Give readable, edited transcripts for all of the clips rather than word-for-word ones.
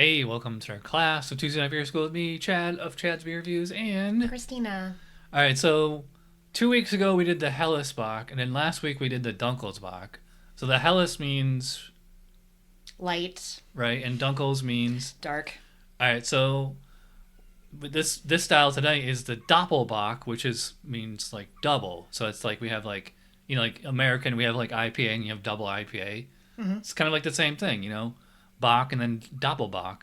Hey, welcome to our class of Tuesday Night Beer School with me, Chad of Chad's Beer Reviews, and... Cristina. Alright, so 2 weeks ago we did the Helles Bock, and then last week we did the Dunkles Bock. So the Helles means... Light. Right, and Dunkles means... Dark. Alright, so this style tonight is the Doppelbock, which means like double. So it's like we have like, like American, we have like IPA and you have double IPA. Mm-hmm. It's kind of like the same thing, Bock and then Doppelbock.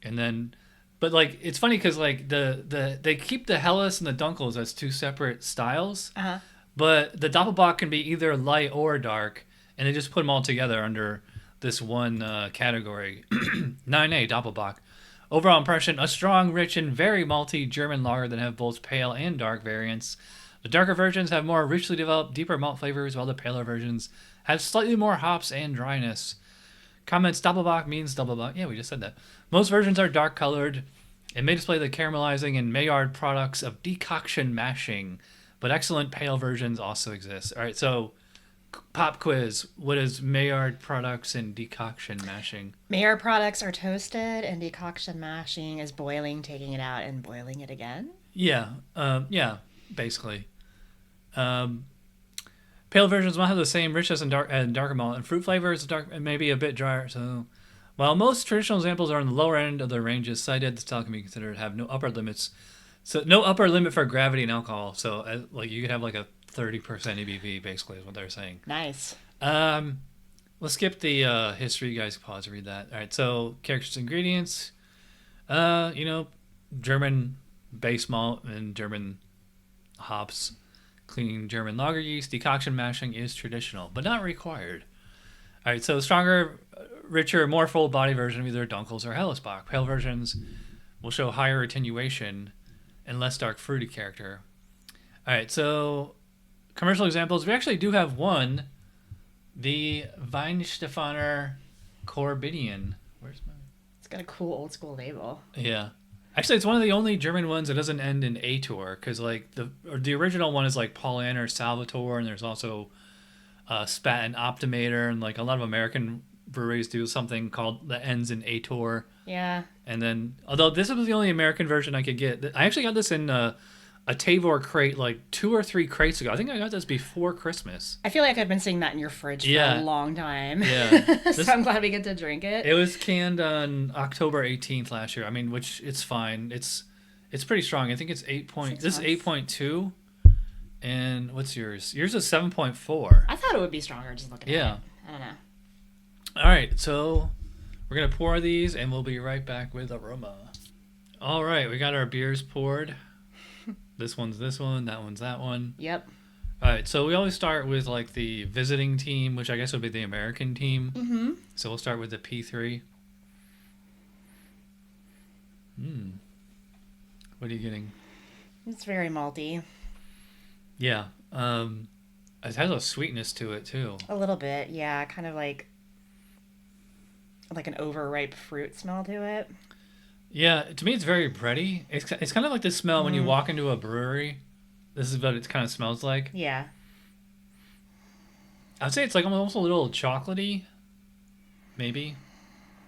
And then, but like, it's funny because like they keep the Helles and the Dunkles as two separate styles. Uh-huh. But the Doppelbock can be either light or dark. And they just put them all together under this one category. 9A Doppelbock. Overall impression, a strong, rich, and very malty German lager that have both pale and dark variants. The darker versions have more richly developed, deeper malt flavors, while the paler versions have slightly more hops and dryness. Comments, Doppelbock means Doppelbock. Yeah, we just said that. Most versions are dark colored and may display the caramelizing and Maillard products of decoction mashing, but excellent pale versions also exist. All right, so pop quiz. What is Maillard products and decoction mashing? Maillard products are toasted, and decoction mashing is boiling, taking it out, and boiling it again. Yeah, basically. Pale versions might have the same richness and darker malt, and fruit flavors dark and maybe a bit drier. So, while most traditional examples are on the lower end of the ranges cited, the style can be considered to have no upper limits. So, no upper limit for gravity and alcohol. So, like you could have like a 30% ABV, basically, is what they're saying. Nice. Let's skip the history. You guys can pause to read that. All right. So, characters, ingredients. German base malt and German hops. Cleaning German lager yeast, decoction mashing is traditional, but not required. All right, so stronger, richer, more full body version of either Dunkles or Helles Bock. Pale versions will show higher attenuation and less dark fruity character. All right, so commercial examples. We actually do have one, the Weihenstephaner Korbinian. Where's my? It's got a cool old school label. Yeah. Actually, it's one of the only German ones that doesn't end in 𝗉𝗃, because like the original one is like Paulaner Salvatore, and there's also Spaten Optimator, and like a lot of American breweries do something called that ends in 𝗉𝗃. Yeah. And then, although this was the only American version I could get, I actually got this in a 𝗉𝗃 crate like 2 or 3 crates ago. I think I got this before Christmas. I feel like I've been seeing that in your fridge for a long time. Yeah. So I'm glad we get to drink it. It was canned on October 18th last year. I mean, which it's fine. It's pretty strong. I think it's 8 point. This is 8.2. And what's yours? Yours is 7.4. I thought it would be stronger just looking at it. I don't know. All right, so we're going to pour these and we'll be right back with aroma. All right, we got our beers poured. This one's this one, that one's that one. Yep. All right, so we always start with like the visiting team, which I guess would be the American team. Mm-hmm. So we'll start with the P3. What are you getting? It's very malty. Yeah. It has a sweetness to it too. A little bit, yeah. Kind of like an overripe fruit smell to it. Yeah, to me it's very bready. It's kind of like the smell when you walk into a brewery. This is what it kind of smells like. Yeah. I'd say it's like almost a little chocolatey, maybe,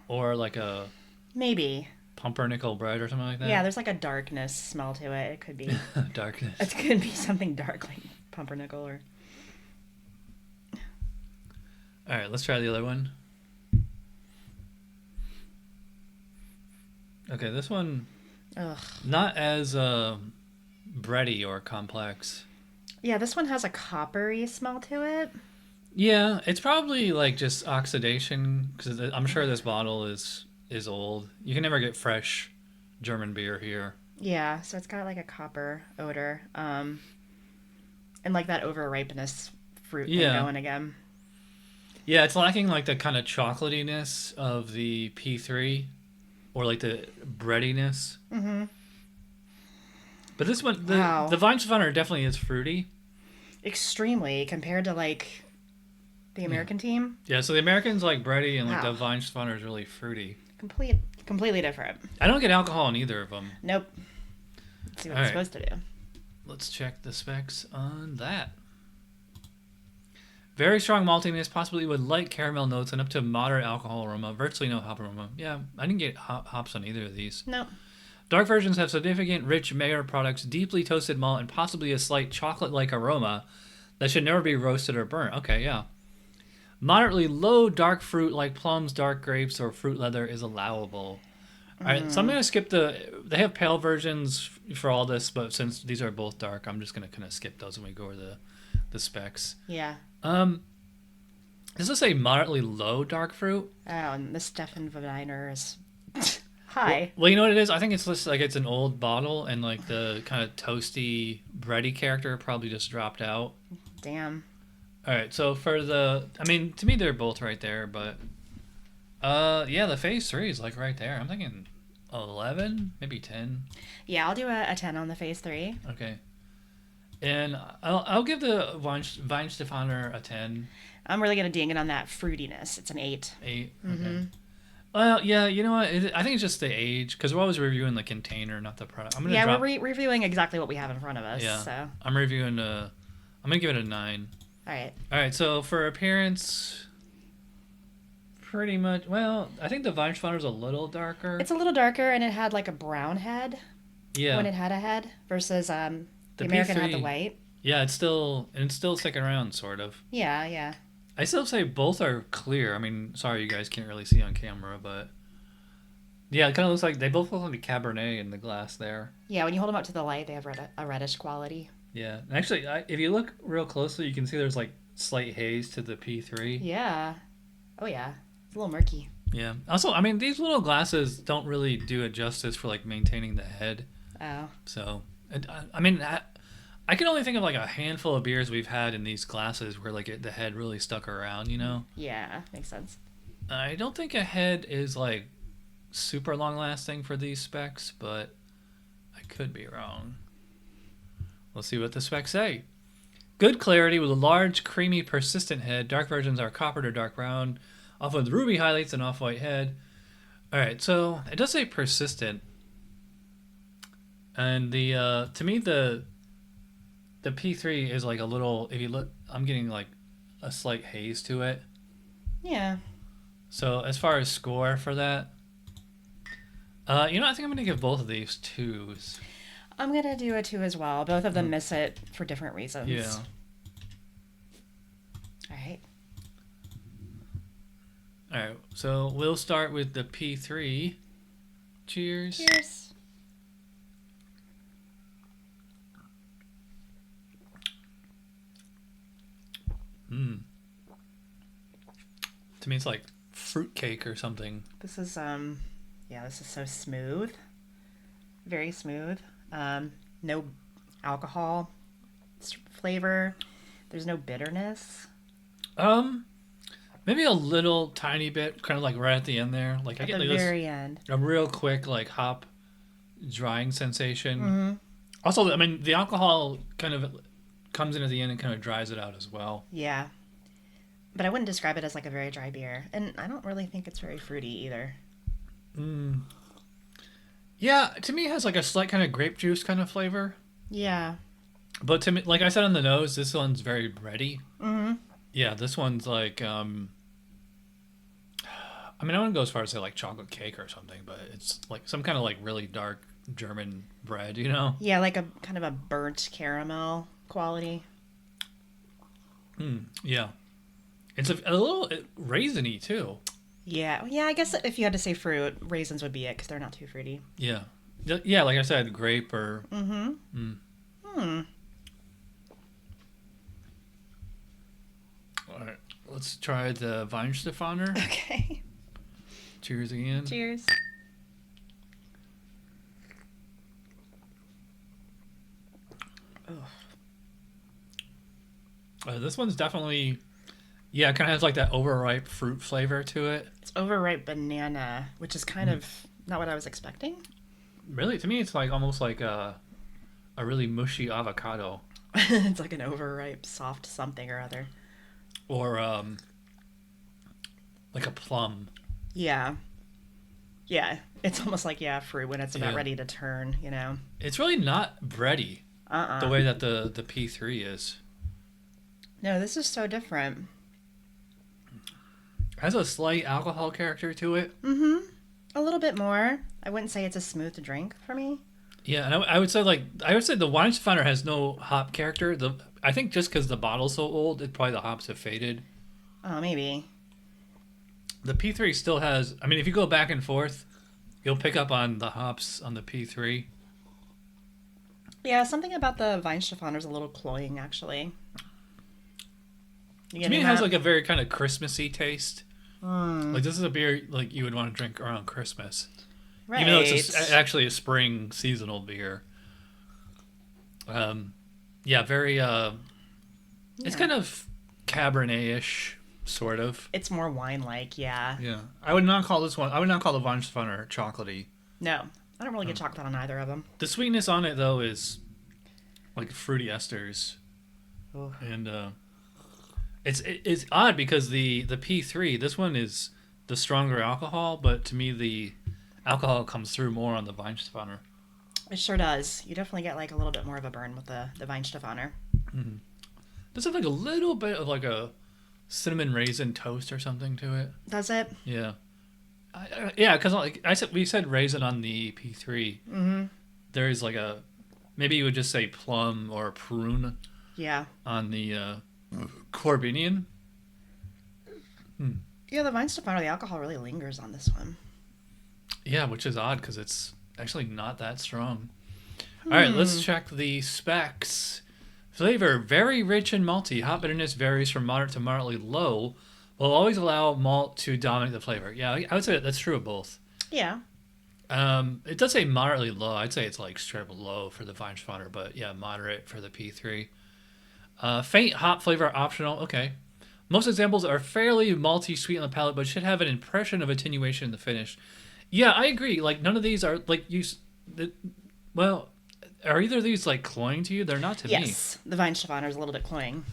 or like a maybe pumpernickel bread or something like that. Yeah, there's like a darkness smell to it. It could be darkness. It could be something dark like pumpernickel or. All right, let's try the other one. Okay, this one, not as bready or complex. Yeah, this one has a coppery smell to it. Yeah, it's probably like just oxidation, because I'm sure this bottle is old. You can never get fresh German beer here. Yeah, so it's got like a copper odor, and like that overripeness fruit thing going again. Yeah, it's lacking like the kind of chocolatiness of the P3. Or like the breadiness. Mm-hmm. But this one, the Weihenstephaner definitely is fruity. Extremely, compared to like the American team. Yeah, so the American's like bready and like the Weihenstephaner is really fruity. Completely different. I don't get alcohol in either of them. Nope. Let's see what it's supposed to do. Let's check the specs on that. Very strong maltiness, possibly with light caramel notes and up to moderate alcohol aroma. Virtually no hop aroma. Yeah, I didn't get hops on either of these. No. Dark versions have significant, rich mayor products, deeply toasted malt, and possibly a slight chocolate-like aroma that should never be roasted or burnt. Okay, yeah. Moderately low dark fruit like plums, dark grapes, or fruit leather is allowable. All right, so I'm going to skip they have pale versions for all this, but since these are both dark, I'm just going to kind of skip those when we go over the specs. Yeah. Does this say moderately low dark fruit? Oh, and the Staffelberg-Bräu is high. Well, you know what it is? I think it's just like it's an old bottle, and like the kind of toasty, bready character probably just dropped out. Damn. All right, so for to me they're both right there, but yeah, the phase 3 is like right there. I'm thinking 11, maybe 10. Yeah, I'll do a 10 on the phase 3. Okay. And I'll give the Weihenstephaner a 10. I'm really going to ding it on that fruitiness. It's an 8. 8, Mm-hmm. okay. Well, yeah, you know what? I think it's just the age, because we're always reviewing the container, not the product. We're reviewing exactly what we have in front of us. Yeah. So. I'm going to give it a 9. All right, so for appearance, pretty much, well, I think the Weihenstephaner's a little darker. It's a little darker, and it had like a brown head. Yeah. When it had a head, versus the American P3, had the white. Yeah, it's still sticking around, sort of. Yeah, yeah. I still say both are clear. I mean, sorry you guys can't really see on camera, but yeah, it kind of looks like they both look like a Cabernet in the glass there. Yeah, when you hold them up to the light, they have a reddish quality. Yeah, and actually, if you look real closely, you can see there's like slight haze to the P3. Yeah. Oh yeah, it's a little murky. Yeah. Also, I mean, these little glasses don't really do it justice for like maintaining the head. Oh. So, I mean, I can only think of like a handful of beers we've had in these glasses where like the head really stuck around, you know? Yeah, makes sense. I don't think a head is like super long lasting for these specs, but I could be wrong. We'll see what the specs say. Good clarity with a large, creamy, persistent head. Dark versions are copper to dark brown, off with ruby highlights and off-white head. All right, so it does say persistent. And to me, the P3 is like a little, if you look, I'm getting like a slight haze to it. Yeah. So as far as score for that, I think I'm going to give both of these 2s. I'm going to do a 2 as well. Both of them miss it for different reasons. Yeah. All right. All right, so we'll start with the P3. Cheers. Cheers. To me, it's like fruitcake or something. This is this is so smooth. Very smooth. No alcohol flavor. There's no bitterness. Maybe a little tiny bit, kind of like right at the end there. Like At I get the like very end. a real quick like hop drying sensation. Mm-hmm. Also, I mean, the alcohol kind of comes in at the end and kind of dries it out as well. Yeah. But I wouldn't describe it as like a very dry beer. And I don't really think it's very fruity either. Yeah, to me it has like a slight kind of grape juice kind of flavor. Yeah. But to me, like I said on the nose, this one's very bready. Mm-hmm. Yeah, this one's like, I wouldn't go as far as say like chocolate cake or something, but it's like some kind of like really dark German bread, you know? Yeah, like a kind of a burnt caramel quality. Yeah. It's a little raisiny too. Yeah, I guess if you had to say fruit, raisins would be it because they're not too fruity. Yeah. Yeah, like I said, grape or... All right, let's try the Weihenstephaner. Okay. Cheers again. Cheers. This one's definitely, kind of has like that overripe fruit flavor to it. It's overripe banana, which is kind of not what I was expecting. Really, to me, it's like almost like a really mushy avocado. It's like an overripe soft something or other. Or like a plum. Yeah. Yeah, it's almost like fruit when it's about ready to turn, you know. It's really not bready. The way that the P3 is. No, this is so different. Has a slight alcohol character to it. Mm-hmm. A little bit more. I wouldn't say it's a smooth drink for me. Yeah, and I would say the Weihenstephaner has no hop character. I think just because the bottle's so old, it probably the hops have faded. Oh, maybe. The P3 still has. I mean, if you go back and forth, you'll pick up on the hops on the P3. Yeah, something about the Weihenstephaner is a little cloying, actually. To me, it has like a very kind of Christmassy taste. Like this is a beer like you would want to drink around Christmas, right? Even though it's actually a spring seasonal beer. Yeah, very. It's kind of Cabernet-ish, sort of. It's more wine-like, yeah. Yeah, I would not call this one. I would not call the Weihenstephaner chocolatey. No, I don't really get chocolate on either of them. The sweetness on it though is like fruity esters, and it's odd because the P3, this one is the stronger alcohol, but to me the alcohol comes through more on the Weihenstephaner. It sure does. You definitely get like a little bit more of a burn with the Weihenstephaner. Mm-hmm. Does it have like a little bit of like a cinnamon raisin toast or something to it? Does it? Yeah. Yeah, because like we said raisin on the P3. Mm-hmm. There is like maybe you would just say plum or prune. Yeah. On the Korbinian. Yeah, the Weihenstephaner, the alcohol really lingers on this one. Yeah, which is odd because it's actually not that strong. All right, let's check the specs. Flavor, very rich and malty. Hop bitterness varies from moderate to moderately low. Will always allow malt to dominate the flavor. Yeah, I would say that's true of both. Yeah. It does say moderately low. I'd say it's like straight up low for the Weihenstephaner, but yeah, moderate for the P3. Faint hop flavor optional. Okay. Most examples are fairly malty, sweet on the palate, but should have an impression of attenuation in the finish. Yeah, I agree. Like none of these are like well, are either of these like cloying to you? They're not to me. Yes, the Weihenstephaner is a little bit cloying.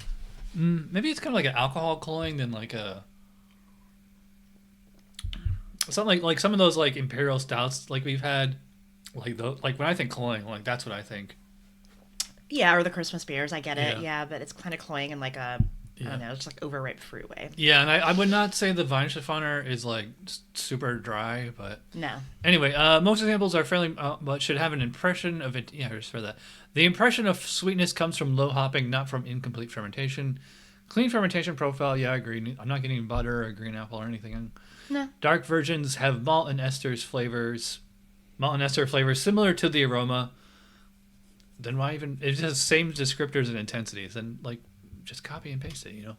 Maybe it's kind of like an alcohol cloying than like a something like some of those like imperial stouts like we've had. Like when I think cloying, like that's what I think. Yeah, or the Christmas beers. I get it. Yeah, but it's kind of cloying in like a I don't know, it's like overripe fruit way. Yeah, and I would not say the Weihenstephaner is like super dry, but no. Anyway, most examples are fairly, but should have an impression of it. Yeah, here's for that. The impression of sweetness comes from low hopping, not from incomplete fermentation. Clean fermentation profile. Yeah, I agree. I'm not getting butter or green apple or anything. No. Dark versions have malt and ester flavors similar to the aroma. Then why even? It has the same descriptors and intensities, and like. Just copy and paste it, you know.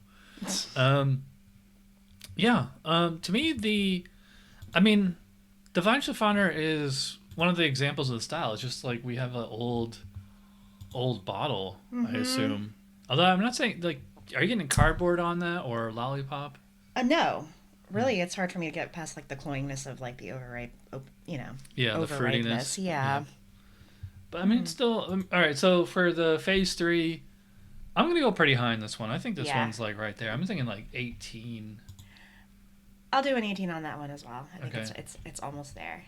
To me, the Weihenstephaner is one of the examples of the style. It's just like we have an old bottle, I assume. Although I'm not saying like, are you getting cardboard on that or lollipop? No, really, it's hard for me to get past like the cloyingness of like the overripe, Yeah, the fruitiness. Yeah. But I mean, it's still all right. So for the phase 3. I'm going to go pretty high in this one. I think this one's like right there. I'm thinking like 18. I'll do an 18 on that one as well. I think it's almost there.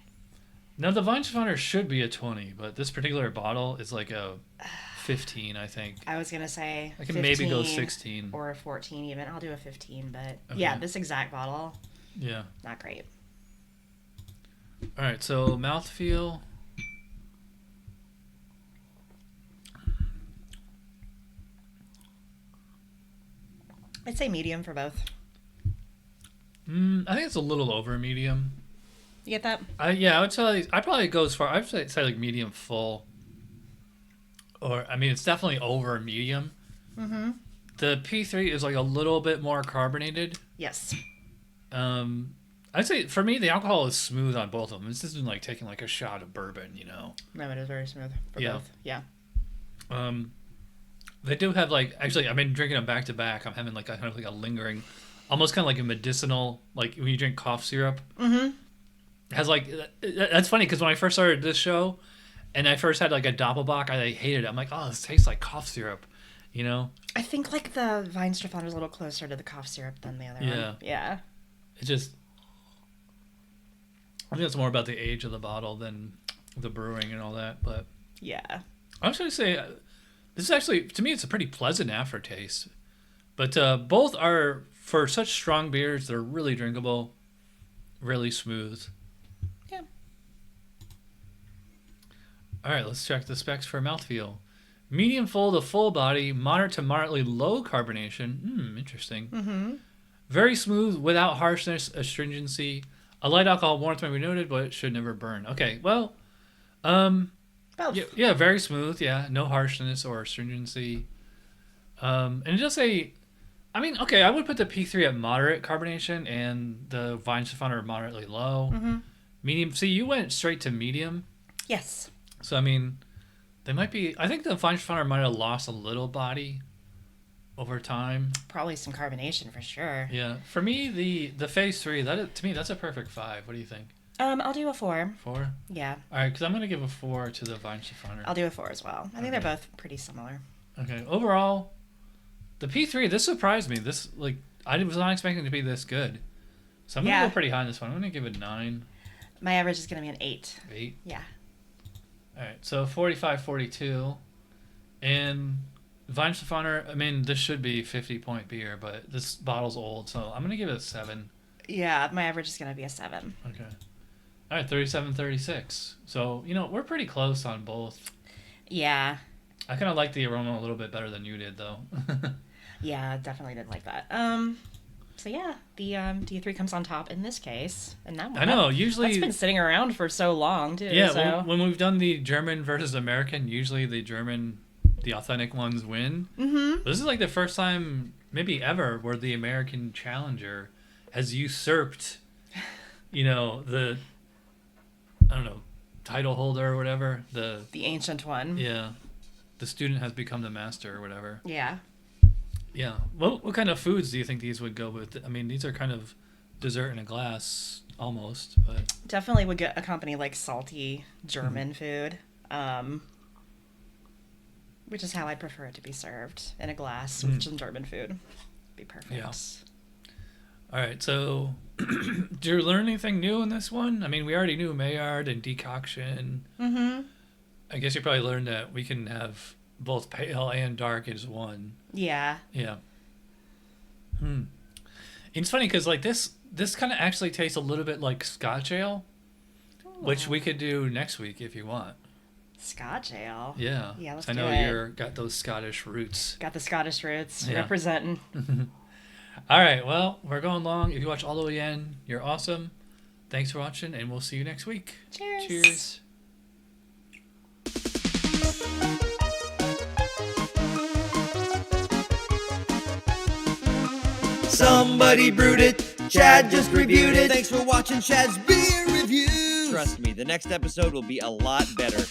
Now, the Weihenstephaner should be a 20, but this particular bottle is like a 15, I think. I was going to say I can maybe go 16. Or a 14 even. I'll do a 15, but yeah, this exact bottle, not great. All right, so mouthfeel. I'd say medium for both. I think it's a little over medium. You get that? I would say I probably go as far. I'd say like medium full. Or I mean, it's definitely over medium. Mm-hmm. The P3 is like a little bit more carbonated. Yes. I'd say for me the alcohol is smooth on both of them. This isn't like taking like a shot of bourbon, you know. No, it is very smooth for both. Yeah. They do have like actually I've been drinking them back to back. I'm having like a kind of like a lingering, almost kind of like a medicinal, like when you drink cough syrup. Mm-hmm. It has like that's funny because when I first started this show, and I first had like a Doppelbock, I hated it. I'm like, oh, this tastes like cough syrup, you know. I think like the Weihenstephaner is a little closer to the cough syrup than the other one. Yeah. It just, I think it's more about the age of the bottle than the brewing and all that. But yeah, I was going to say. This is actually, to me, it's a pretty pleasant aftertaste. But both are, for such strong beers, they're really drinkable, really smooth. Yeah. All right, let's check the specs for mouthfeel. Medium full to full body, moderate to moderately low carbonation. Interesting. Mm-hmm. Very smooth, without harshness, astringency. A light alcohol warmth may be noted, but it should never burn. Okay, well, Both. yeah, very smooth. Yeah, no harshness or astringency. And just I would put the P3 at moderate carbonation and the Weihenstephaner moderately low. Mm-hmm. Medium. See, you went straight to medium. Yes. So, they might be... I think the Weihenstephaner might have lost a little body over time. Probably some carbonation for sure. Yeah. For me, the phase 3, to me, that's a perfect 5. What do you think? I'll do a 4. 4? Yeah. All right, because I'm going to give a 4 to the Weihenstephaner. I'll do a 4 as well. I think they're both pretty similar. Okay. Overall, the P3, this surprised me. I was not expecting it to be this good. So I'm going to go pretty high on this one. I'm going to give it 9. My average is going to be an 8. 8? Yeah. All right, so 45-42. And Weihenstephaner, this should be 50-point beer, but this bottle's old, so I'm going to give it a 7. Yeah, my average is going to be a 7. Okay. All right, 37-36. So, we're pretty close on both. Yeah. I kind of like the aroma a little bit better than you did, though. Yeah, definitely did like that. So yeah, the D3 comes on top in this case, and that one. I know. Usually that's been sitting around for so long too. Yeah, so. when we've done the German versus American, usually the authentic ones win. Mm-hmm. But this is like the first time, maybe ever, where the American challenger has usurped, the title holder or whatever. The ancient one. Yeah, the student has become the master or whatever. Yeah. Yeah. What kind of foods do you think these would go with? These are kind of dessert in a glass, almost, but... Definitely would accompany, salty German food, which is how I'd prefer it to be served, in a glass with some German food. Be perfect. Yeah. All right, so did you learn anything new in this one? We already knew Maillard and decoction. Mm-hmm. I guess you probably learned that we can have both pale and dark as one. Yeah. Yeah. It's funny because this kind of actually tastes a little bit like Scotch ale, which we could do next week if you want. Scotch ale. Yeah. Yeah, let's do it. I know you're got those Scottish roots. Got the Scottish roots representing. representing. All right. Well, we're going long. If you watch all the way in, you're awesome. Thanks for watching, and we'll see you next week. Cheers. Cheers. Somebody brewed it. Chad just reviewed it. Thanks for watching Chad's Beer Review. Trust me, the next episode will be a lot better.